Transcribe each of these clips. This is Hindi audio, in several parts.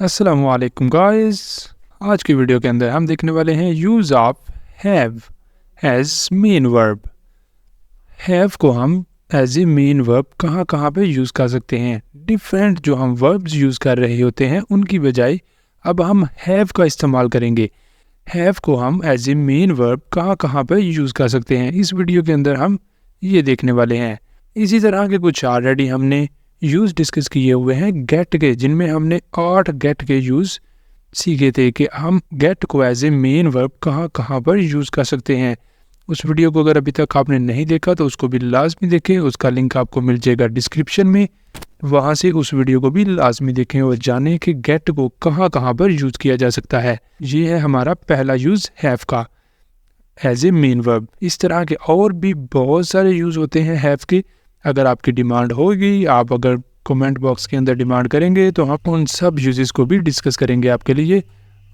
अस्सलामु अलैकुम गाइस। आज की वीडियो के अंदर हम देखने वाले हैं use of have as main verb. Have को हम एज ए मेन वर्ब कहाँ कहाँ पे यूज़ कर सकते हैं। डिफरेंट जो हम वर्ब्स यूज़ कर रहे होते हैं उनकी बजाय अब हम हैव का इस्तेमाल करेंगे। हैव को हम एज ए मेन वर्ब कहाँ कहाँ पे यूज़ कर सकते हैं, इस वीडियो के अंदर हम ये देखने वाले हैं। इसी तरह के कुछ ऑलरेडी हमने यूज़ डिस्कस किए हुए हैं गेट के, जिनमें हमने 8 गेट के यूज़ सीखे थे कि हम गेट को एज ए मेन वर्ब कहाँ कहाँ पर यूज़ कर सकते हैं। उस वीडियो को अगर अभी तक आपने नहीं देखा तो उसको भी लाजमी देखें, उसका लिंक आपको मिल जाएगा डिस्क्रिप्शन में। वहाँ से उस वीडियो को भी लाजमी देखें और जानें कि गेट को कहाँ कहाँ पर यूज़ किया जा सकता है। ये है हमारा पहला यूज़ हैव का एज ए मेन वर्ब। इस तरह के और भी बहुत सारे यूज़ होते हैं हैव के। अगर आपकी डिमांड होगी, आप अगर कमेंट बॉक्स के अंदर डिमांड करेंगे तो हम उन सब यूजेस को भी डिस्कस करेंगे आपके लिए।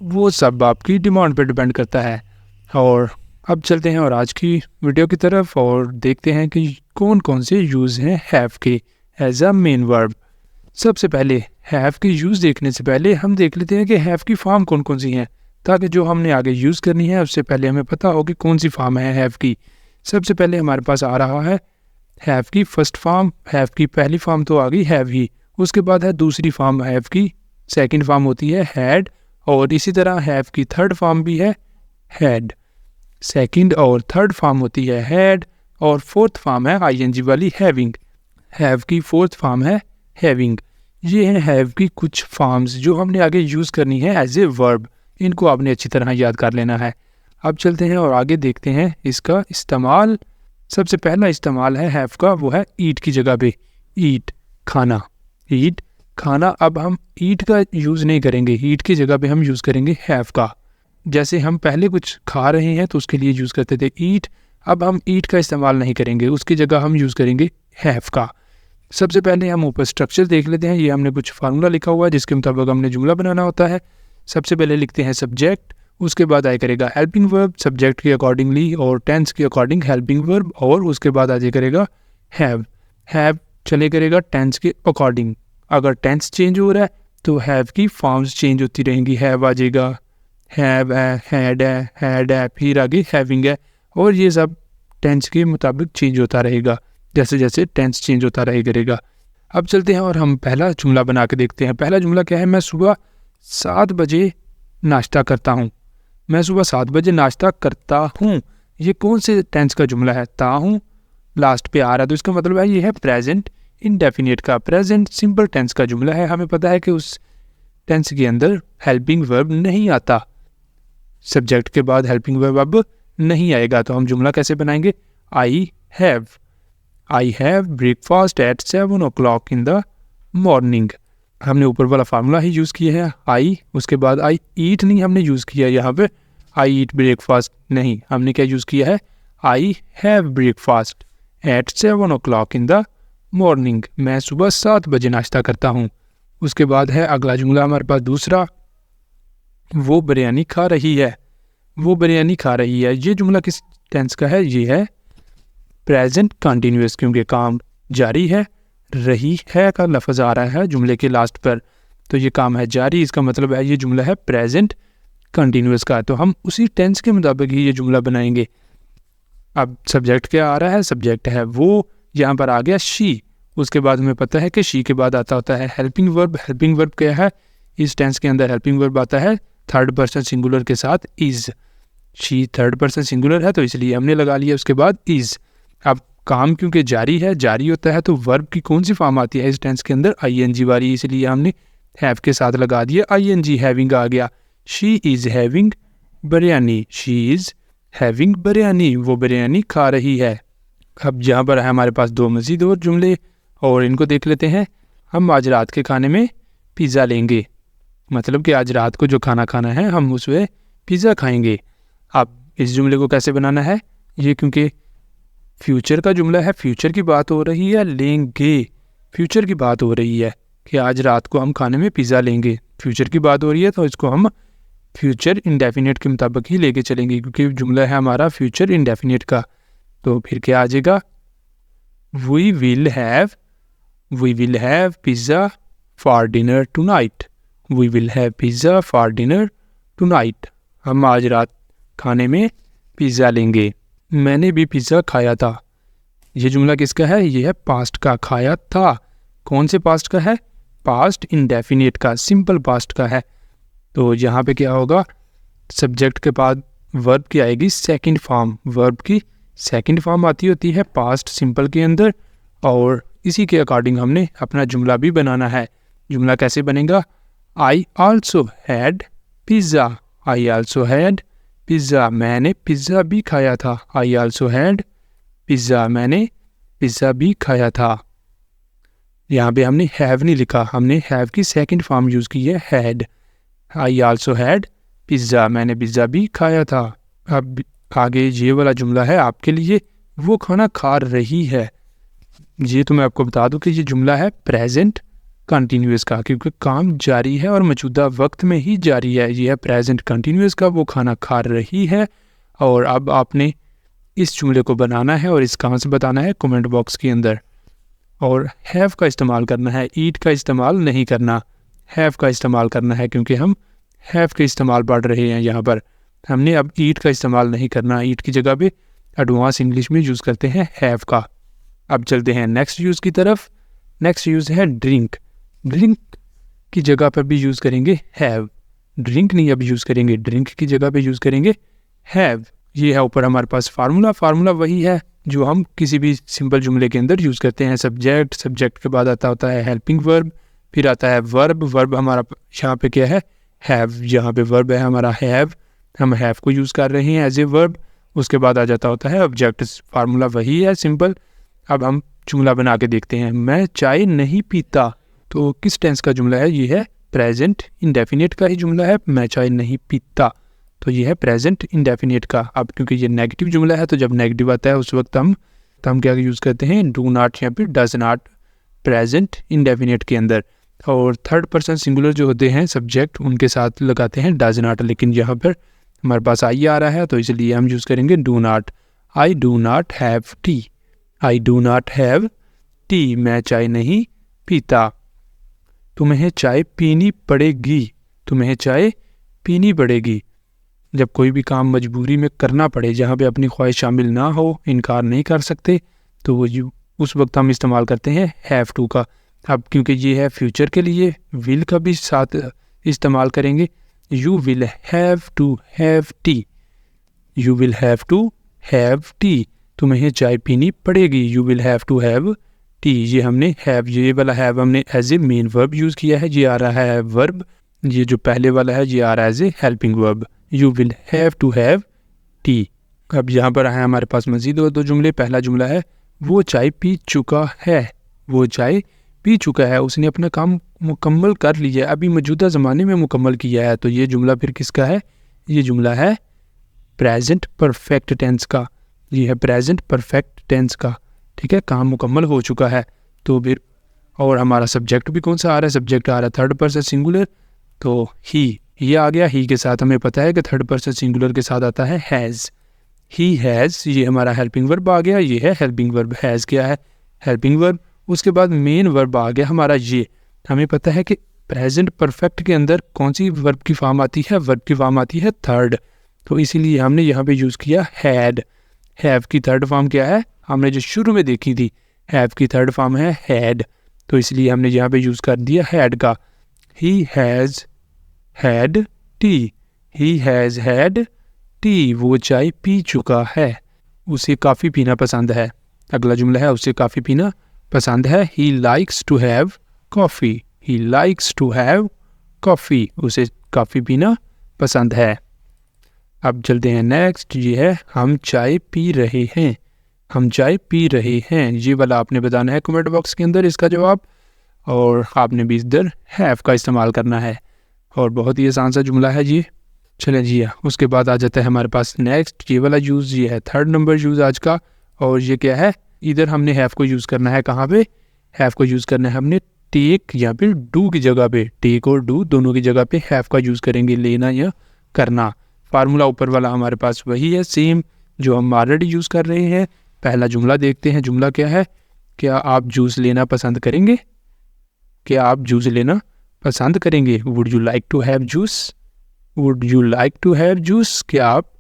वो सब आपकी डिमांड पे डिपेंड करता है। और अब चलते हैं और आज की वीडियो की तरफ और देखते हैं कि कौन कौन से यूज़ हैं हैव के एज अ मेन वर्ब। सबसे पहले हैव के यूज़ देखने से पहले हम देख लेते हैं कि हैव की फॉर्म कौन कौन सी हैं, ताकि जो हमने आगे यूज़ करनी है उससे पहले हमें पता हो कि कौन सी फॉर्म है हैव की। सबसे पहले हमारे पास आ रहा है हैव की फर्स्ट फॉर्म। हैव की पहली फॉर्म तो आ गई हैव ही। उसके बाद है दूसरी फॉर्म हैव की, सेकंड फॉर्म होती है हैड। और इसी तरह हैव की थर्ड फॉर्म भी है हैड। सेकंड और थर्ड फॉर्म होती है हैड और फोर्थ फॉर्म है आईएनजी वाली हैविंग। हैव की फोर्थ फॉर्म है हैविंग। ये हैं हैव की कुछ फॉर्म्स जो हमने आगे यूज़ करनी है एज ए वर्ब। इनको आपने अच्छी तरह याद कर लेना है। अब चलते हैं और आगे देखते हैं इसका इस्तेमाल। सबसे पहला इस्तेमाल है हैव का, वो है ईट की जगह पे। ईट खाना, ईट खाना। अब हम ईट का यूज़ नहीं करेंगे, ईट की जगह पे हम यूज़ करेंगे हैव का। जैसे हम पहले कुछ खा रहे हैं तो उसके लिए यूज़ करते थे ईट, अब हम ईट का इस्तेमाल नहीं करेंगे, उसकी जगह हम यूज़ करेंगे हैव का। सबसे पहले हम ऊपर स्ट्रक्चर देख लेते हैं। ये हमने कुछ फार्मूला लिखा हुआ है जिसके मुताबिक हमने जुमला बनाना होता है। सबसे पहले लिखते हैं सब्जेक्ट, उसके बाद आया करेगा हेल्पिंग वर्ब सब्जेक्ट के अकॉर्डिंगली और टेंस के अकॉर्डिंग हेल्पिंग वर्ब, और उसके बाद आ जाए करेगा हैव। हैव चले करेगा टेंस के अकॉर्डिंग। अगर टेंस चेंज हो रहा है तो हैव की फॉर्म्स चेंज होती रहेंगी। हैव आ जाएगा, हैव है, हैड है, फिर आगे हैविंग है, और ये सब टेंस के मुताबिक चेंज होता रहेगा जैसे जैसे टेंस चेंज होता रहे करेगा। अब चलते हैं और हम पहला जुमला बना के देखते हैं। पहला जुमला क्या है, मैं सुबह 7 बजे नाश्ता करता हूँ। मैं सुबह 7 बजे नाश्ता करता हूँ। ये कौन से टेंस का जुमला है, ता हूँ लास्ट पे आ रहा है, तो इसका मतलब है ये है प्रेजेंट इंडेफिनिट का, प्रेजेंट सिंपल टेंस का जुमला है। हमें पता है कि उस टेंस के अंदर हेल्पिंग वर्ब नहीं आता, सब्जेक्ट के बाद हेल्पिंग वर्ब अब नहीं आएगा। तो हम जुमला कैसे बनाएंगे, I have breakfast at 7 o'clock in the morning. हमने ऊपर वाला फार्मूला ही यूज़ किया है आई, उसके बाद आई ईट नहीं हमने यूज़ किया यहाँ पे, आई ईट ब्रेकफास्ट नहीं, हमने क्या यूज़ किया है, I have breakfast at 7 o'clock in the morning. मैं सुबह 7 बजे नाश्ता करता हूँ। उसके बाद है अगला जुमला हमारे पास दूसरा, वो बिरयानी खा रही है। वो बिरयानी खा रही है, ये जुमला किस टेंस का है, ये है प्रेजेंट कंटिन्यूअस, क्योंकि काम जारी है। रही है का लफ्ज़ आ रहा है जुमले के लास्ट पर, तो ये काम है जारी, इसका मतलब है ये जुमला है प्रेजेंट कंटिन्यूअस का। तो हम उसी टेंस के मुताबिक ही ये जुमला बनाएंगे। अब सब्जेक्ट क्या आ रहा है, सब्जेक्ट है वो, यहाँ पर आ गया शी। उसके बाद हमें पता है कि शी के बाद आता होता है हेल्पिंग वर्ब। हेल्पिंग वर्ब क्या है, इस टेंस के अंदर हेल्पिंग वर्ब आता है थर्ड पर्सन सिंगुलर के साथ is. She third person singular है तो इसलिए हमने लगा लिया उसके बाद इज़। अब काम क्योंकि जारी है, जारी होता है, तो वर्ब की कौन सी फॉर्म आती है इस टेंस के अंदर, आईएनजी वाली, इसलिए हमने हैव के साथ लगा दिया आईएनजी, हैविंग आ गया। She is having biryani, she is having biryani, वो बिरयानी खा रही है। अब यहाँ पर है हमारे पास 2 मज़ीद और जुमले और इनको देख लेते हैं। हम आज रात के खाने में पिज़्ज़ा लेंगे, मतलब कि आज रात को जो खाना खाना है हम उसमें पिज़्ज़ा खाएंगे। अब इस जुमले को कैसे बनाना है, ये क्योंकि फ्यूचर का जुमला है, फ्यूचर की बात हो रही है, लेंगे फ्यूचर की बात हो रही है कि आज रात को हम खाने में पिज़्ज़ा लेंगे, फ्यूचर की बात हो रही है, तो इसको हम फ्यूचर इंडेफिनिट के मुताबिक ही लेके चलेंगे क्योंकि जुमला है हमारा फ्यूचर इंडेफिनिट का। तो फिर क्या आ जाएगा, we will have pizza for dinner tonight. We will have pizza for dinner tonight. हम आज रात खाने में पिज़्ज़ा लेंगे। मैंने भी पिज़्ज़ा खाया था। ये जुमला किसका है? ये है पास्ट का, खाया था। कौन से पास्ट का है? पास्ट इंडेफिनिट का, सिंपल पास्ट का है। तो यहाँ पे क्या होगा? सब्जेक्ट के बाद वर्ब की आएगी सेकंड फॉर्म। वर्ब की सेकंड फॉर्म आती होती है पास्ट सिंपल के अंदर, और इसी के अकॉर्डिंग हमने अपना जुमला भी बनाना है। जुमला कैसे बनेगा? I also had pizza. I also had pizza. मैंने पिज़्ज़ा भी खाया था। I also had pizza. मैंने पिज़्ज़ा भी खाया था। यहाँ पे हमने हैव नहीं लिखा, हमने हैव की सेकंड फॉर्म यूज़ की है, had. I also had pizza. मैंने पिज़्ज़ा भी खाया था। अब आगे ये वाला जुमला है आपके लिए, वो खाना खा रही है। ये तो मैं आपको बता दूं कि ये जुमला है प्रेजेंट कंटिन्यूअस का, क्योंकि काम जारी है और मौजूदा वक्त में ही जारी है। ये है प्रेजेंट कंटिन्यूअस का, वो खाना खा रही है। और अब आपने इस जुमले को बनाना है और इस कहाँ से बताना है? कमेंट बॉक्स के अंदर। और हैव का इस्तेमाल करना है, ईट का इस्तेमाल नहीं करना, हैव का इस्तेमाल करना है, क्योंकि हम हैव के इस्तेमाल पढ़ रहे हैं यहाँ पर। हमने अब ईट का इस्तेमाल नहीं करना। ईट की जगह पे एडवांस इंग्लिश में यूज़ करते हैं हैव का। अब चलते हैं नेक्स्ट यूज़ की तरफ। नेक्स्ट यूज़ है ड्रिंक। ड्रिंक की जगह पर भी यूज़ करेंगे हैव। ड्रिंक नहीं अब यूज़ करेंगे, ड्रिंक की जगह पे यूज़ करेंगे हैव। ये है ऊपर हमारे पास फार्मूला। फार्मूला वही है जो हम किसी भी सिंपल जुमले के अंदर यूज़ करते हैं। सब्जेक्ट, सब्जेक्ट के बाद आता होता है हेल्पिंग वर्ब, फिर आता है वर्ब। वर्ब हमारा यहाँ पे क्या है? हैव। यहाँ पे वर्ब है हमारा हैव, हम हैव को यूज़ कर रहे हैं एज ए वर्ब। उसके बाद आ जाता होता है ऑब्जेक्ट। फार्मूला वही है, सिंपल। अब हम जुमला बना के देखते हैं। मैं चाय नहीं पीता। तो किस टेंस का जुमला है? ये है प्रेजेंट इंडेफिनिट का ही जुमला है, मैं चाय नहीं पीता। तो ये है प्रेजेंट इंडेफिनिट का। अब क्योंकि ये नेगेटिव जुमला है, तो जब नेगेटिव आता है उस वक्त हम क्या यूज़ करते हैं? डू नॉट या फिर डज नॉट प्रेजेंट इंडेफिनिट के अंदर। और थर्ड पर्सन सिंगुलर जो होते हैं सब्जेक्ट, उनके साथ लगाते हैं डज नॉट। लेकिन यहाँ पर हमारे पास आई आ रहा है, तो इसलिए हम यूज़ करेंगे do not. I do not have tea. I do not have tea. मैं चाय नहीं पीता। तुम्हें चाय पीनी पड़ेगी। तुम्हें चाय पीनी पड़ेगी। जब कोई भी काम मजबूरी में करना पड़े, जहाँ पे अपनी ख्वाहिश शामिल ना हो, इनकार नहीं कर सकते, तो वो उस वक्त हम इस्तेमाल करते हैं हैव टू का। अब क्योंकि ये है फ्यूचर के लिए, विल का भी साथ इस्तेमाल करेंगे। You will have to have tea. You will have to have tea. तुम्हें चाय पीनी पड़ेगी। You will have to have tea. ये हमने हैव, ये वाला हैव हमने as a main verb use किया है। ये आ रहा है वर्ब। ये जो पहले वाला है ये आ रहा है as a helping verb. You will have to have tea. अब यहाँ पर है हमारे पास मजीद दो जुमले। पहला जुमला है वो चाय पी चुका है। वो चाय पी चुका है, उसने अपना काम मुकम्मल कर लिया है, अभी मौजूदा ज़माने में मुकम्मल किया है। तो ये जुमला फिर किसका है? ये जुमला है प्रेजेंट परफेक्ट टेंस का। ये है प्रेजेंट परफेक्ट टेंस का, ठीक है, काम मुकम्मल हो चुका है। तो फिर और हमारा सब्जेक्ट भी कौन सा आ रहा है? सब्जेक्ट आ रहा है थर्ड पर्सन सिंगुलर, तो ही। ये आ गया। ही के साथ हमें पता है कि थर्ड पर्सन सिंगुलर के साथ आता है हैज़। ही हैज़, ये हमारा हेल्पिंग वर्ब आ गया। ये है हेल्पिंग वर्ब। हैज़ क्या है? Helping verb. उसके बाद मेन वर्ब आ गया हमारा ये। हमें पता है कि प्रेजेंट परफेक्ट के अंदर कौन सी वर्ब की फॉर्म आती है? वर्ब की फॉर्म आती है थर्ड। तो इसीलिए हमने यहाँ पे यूज़ किया हैड। हैव की थर्ड फॉर्म क्या है? हमने जो शुरू में देखी थी, हैव की थर्ड फॉर्म है हैड। तो इसलिए हमने यहाँ पे यूज़ कर दिया हैड का। He has had T. He has had T. वो चाय पी चुका है, उसे काफ़ी पीना पसंद है। अगला जुमला है उसे काफ़ी पीना पसंद है। He likes to have coffee. He likes to have coffee. उसे काफ़ी पीना पसंद है। अब चलते हैं नेक्स्ट। ये है हम चाय पी रहे हैं। हम चाय पी रहे हैं। ये वाला आपने बताना है कमेंट बॉक्स के अंदर इसका जवाब, और आपने भी इधर हैव का इस्तेमाल करना है। और बहुत ही आसान सा जुमला है जी। चलें जी। उसके बाद आ जाता है हमारे पास नेक्स्ट ये वाला यूज़। ये है थर्ड नंबर यूज़ आज का। और ये क्या है? इधर हमने हैव को यूज़ करना है। कहाँ पे हैव को यूज़ करना है? हमने टेक या फिर डू की जगह पे, टेक और डू दोनों की जगह पे हैव का यूज़ करेंगे, लेना या करना। फार्मूला ऊपर वाला हमारे पास वही है सेम जो हम ऑलरेडी यूज़ कर रहे हैं। पहला जुमला देखते हैं। जुमला क्या है? क्या आप जूस लेना पसंद करेंगे? क्या आप जूस लेना पसंद करेंगे? Would you like to have juice? Would you like to have juice? क्या आप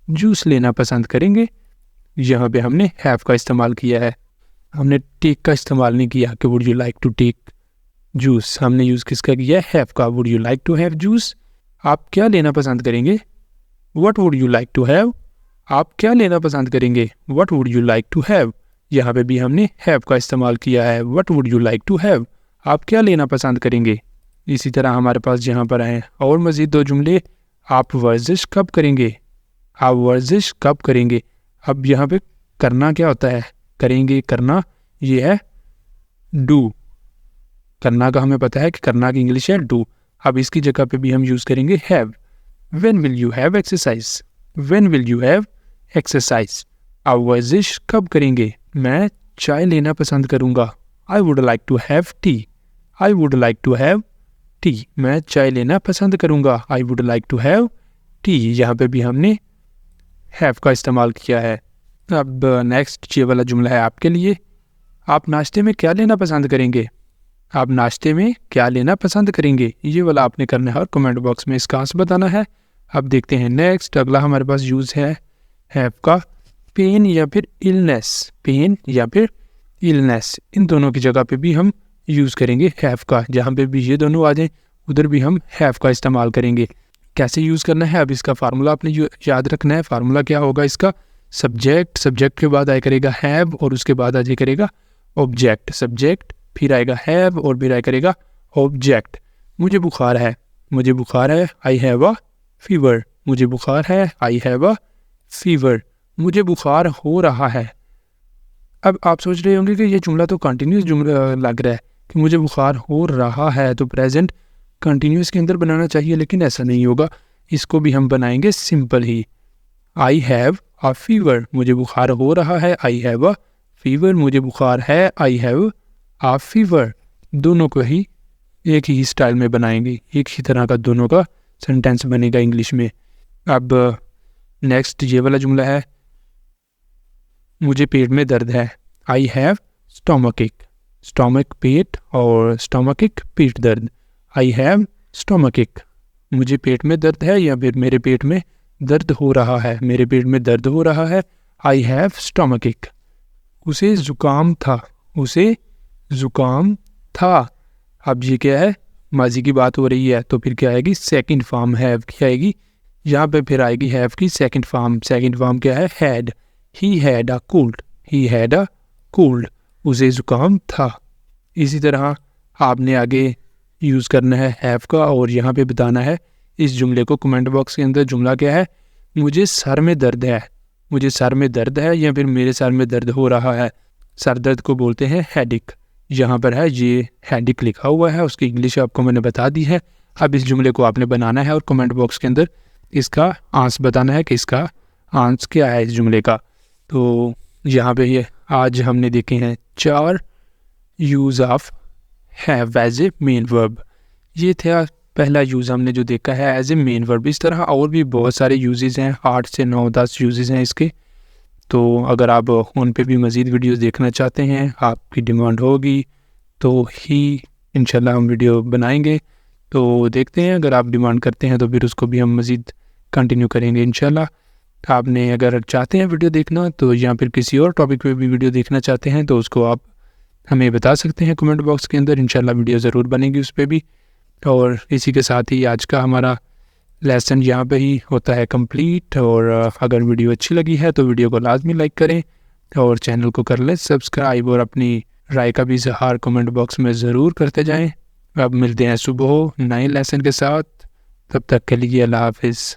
जूस लेना पसंद करेंगे? यहाँ पे हमने हैव का इस्तेमाल किया है, हमने टेक का इस्तेमाल नहीं किया कि would you like to take juice. हमने यूज़ किसका किया है? हैव का। Would you like to have juice? आप क्या लेना पसंद करेंगे? What would you like to have? आप क्या लेना पसंद करेंगे? What would you like to have? यहाँ पे भी हमने हैव का इस्तेमाल किया है। What would you like to have? आप क्या लेना पसंद करेंगे? इसी तरह हमारे पास यहाँ पर आए और मज़ीद 2 जुमले। आप वर्जिश कब करेंगे? आप वर्जिश कब करेंगे? अब यहाँ पे करना क्या होता है? करेंगे, करना, ये है डू। करना का हमें पता है कि करना की इंग्लिश है डू। अब इसकी जगह पे भी हम यूज़ करेंगे have. When will you have exercise? When will you have exercise? आप वर्जिश कब करेंगे? मैं चाय लेना पसंद करूँगा। I would like to have tea. I would like to have tea. मैं चाय लेना पसंद करूँगा। I would like to have tea. यहाँ पे भी हमने हैव का इस्तेमाल किया है। अब नेक्स्ट ये वाला जुमला है आपके लिए। आप नाश्ते में क्या लेना पसंद करेंगे? आप नाश्ते में क्या लेना पसंद करेंगे? ये वाला आपने करना है और कमेंट बॉक्स में इसका आंसर बताना है। अब देखते हैं नेक्स्ट। अगला हमारे पास यूज़ है हैव का पेन या फिर इलनेस। पेन या फिर इलनेस, इन दोनों की जगह पे भी हम यूज़ करेंगे हैव का। जहाँ पे भी ये दोनों आ जाएं उधर भी हम हैव का इस्तेमाल करेंगे। कैसे यूज़ करना है? अब इसका फार्मूला आपने याद रखना है। फार्मूला क्या होगा इसका? सब्जेक्ट, सब्जेक्ट के बाद आया करेगा हैव और उसके बाद आ जाए करेगा ऑब्जेक्ट। सब्जेक्ट, फिर आएगा हैव और फिर आया करेगा ऑब्जेक्ट। मुझे बुखार है। मुझे बुखार है। I have a fever. मुझे बुखार है। I have a fever. मुझे बुखार हो रहा है। अब आप सोच रहे होंगे कि ये जुमला तो कंटिन्यूस जुमला लग रहा है कि मुझे बुखार हो रहा है, तो प्रेजेंट कंटिन्यूस के अंदर बनाना चाहिए, लेकिन ऐसा नहीं होगा। इसको भी हम बनाएंगे simple he. I have a fever. मुझे बुखार हो रहा है। I have a fever. मुझे बुखार है। I have a fever. दोनों को ही एक ही स्टाइल में बनाएंगे, एक ही तरह का दोनों का सेंटेंस बनेगा इंग्लिश में। अब नेक्स्ट ये वाला जुमला है। मुझे पेट में दर्द है। आई हैव स्टोमक एक। स्टोमक पेट और स्टोमक एक पेट दर्द। आई हैव स्टोमक एक। मुझे पेट में दर्द है या फिर मेरे पेट में दर्द हो रहा है। मेरे पेट में दर्द हो रहा है। आई हैव स्टोमक एक। उसे ज़ुकाम था। उसे ज़ुकाम था। अब ये क्या है? माजी की बात हो रही है, तो फिर क्या आएगी? सेकंड फॉर्म हैव की आएगी। यहाँ पे फिर आएगी हैव की सेकंड फॉर्म। सेकंड फॉर्म क्या है? Had. He had a cold. He had a cold. उसे ज़ुकाम था। इसी तरह आपने आगे यूज़ करना है हैव का और यहाँ पे बताना है इस जुमले को। कमेंट बॉक्स के अंदर जुमला क्या है? मुझे सर में दर्द है। मुझे सर में दर्द है या फिर मेरे सर में दर्द हो रहा है। सर दर्द को बोलते हैं हेडिक। यहाँ पर है ये हेडिक लिखा हुआ है, उसकी इंग्लिश आपको मैंने बता दी है। अब इस जुमले को आपने बनाना है और कमेंट बॉक्स के अंदर इसका आंसर बताना है कि इसका आंसर क्या है इस जुमले का। तो यहाँ पे ये आज हमने देखे हैं 4 use of have as a main verb. ये था पहला यूज़ हमने जो देखा है एज ए मेन वर्ब। इस तरह और भी बहुत सारे यूजेस हैं, 8 से 9-10 यूजेस हैं इसके। तो अगर आप उन पे भी मज़ीद वीडियोस देखना चाहते हैं, आपकी डिमांड होगी तो ही इंशाल्लाह हम वीडियो बनाएंगे। तो देखते हैं, अगर आप डिमांड करते हैं तो फिर उसको भी हम मज़ीद कंटिन्यू करेंगे इंशाल्लाह। आपने अगर चाहते हैं वीडियो देखना तो या फिर किसी और टॉपिक पे भी वीडियो देखना चाहते हैं तो उसको आप हमें बता सकते हैं कमेंट बॉक्स के अंदर। इंशाल्लाह वीडियो ज़रूर बनेगी उस पर भी। और इसी के साथ ही आज का हमारा लेसन यहाँ पे ही होता है कंप्लीट। और अगर वीडियो अच्छी लगी है तो वीडियो को लाजमी लाइक करें और चैनल को कर लें सब्सक्राइब और अपनी राय का भी इज़हार कमेंट बॉक्स में ज़रूर करते जाएं। अब मिलते हैं सुबह नए लेसन के साथ। तब तक के लिए अल्लाह हाफिज़।